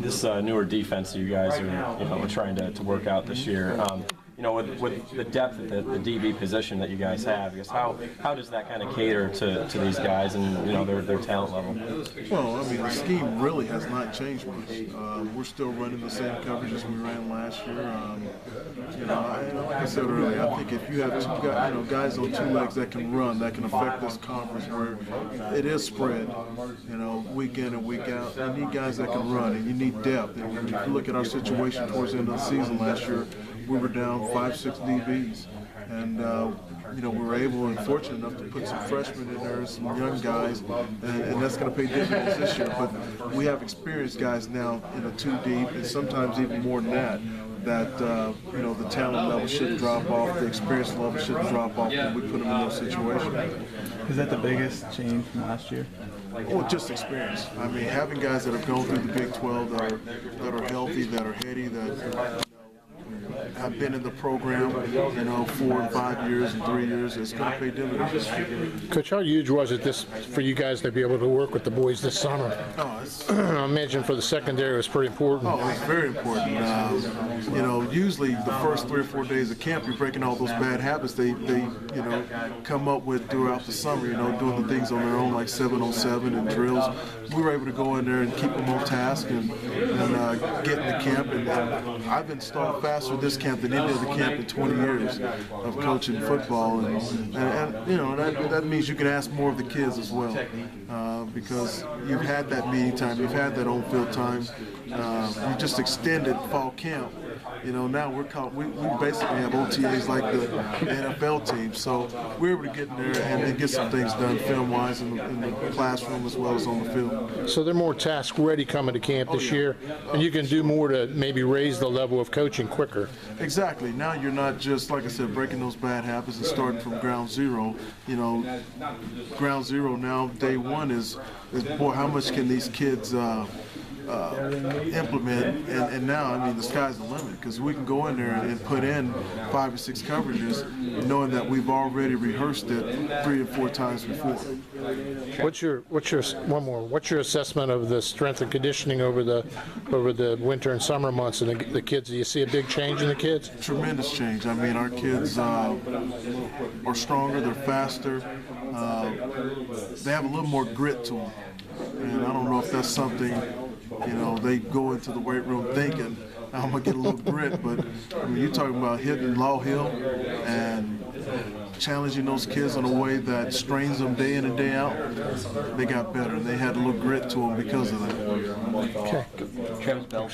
this newer defense that you guys are trying to work out this year. With the depth at the DB position that you guys have, I guess how does that kind of cater to these guys and their talent level? Well, I mean, the scheme really has not changed much. We're still running the same coverages we ran last year. Like I said earlier, I think if you have guys on two legs that can run, that can affect this conference where it is spread, week in and week out. You need guys that can run, and you need depth. And if you look at our situation towards the end of the season last year, we were down 5-6 DBs, and we were able and fortunate enough to put some freshmen in there, some young guys, and that's going to pay dividends this year. But we have experienced guys now in the two deep, and sometimes even more than that. The talent level shouldn't drop off, the experience level shouldn't drop off when we put them in those situations. Is that the biggest change from last year? Well, just experience. I mean, having guys that have gone through the Big 12 that are healthy, that are heady, that have been in the program, 4 and 5 years and 3 years, it's going to pay dividends. Coach, how huge was it for you guys to be able to work with the boys this summer? I imagine for the secondary it was pretty important. Oh, it's very important. Usually the first 3 or 4 days of camp, you're breaking all those bad habits they come up with throughout the summer, doing the things on their own like 7-on-7 and drills. We were able to go in there and keep them on task and get in the camp. And I've installed faster this camp than any other camp in 20 years of coaching football, and that means you can ask more of the kids as well, because you've had that meeting time, you've had that on-field time, you just extended fall camp. Now we basically have OTAs like the NFL team, so we're able to get in there and get some things done film-wise in the classroom as well as on the field. So they're more task-ready coming to camp this year, and you can do more to maybe raise the level of coaching quicker. Exactly. Now you're not just, like I said, breaking those bad habits and starting from ground zero. Ground zero now, day one is boy, how much can these kids implement, and now, I mean, the sky's the limit, because we can go in there and put in 5 or 6 coverages knowing that we've already rehearsed it 3 or 4 times before. What's your assessment of the strength and conditioning over the winter and summer months and the kids? Do you see a big change in the kids? Tremendous change. I mean, our kids are stronger, they're faster, they have a little more grit to them, and I don't know if that's something they go into the weight room thinking, I'm going to get a little grit, but I mean, you're talking about hitting Law Hill and challenging those kids in a way that strains them day in and day out. They got better, and they had a little grit to them because of that. Okay. Travis Bell,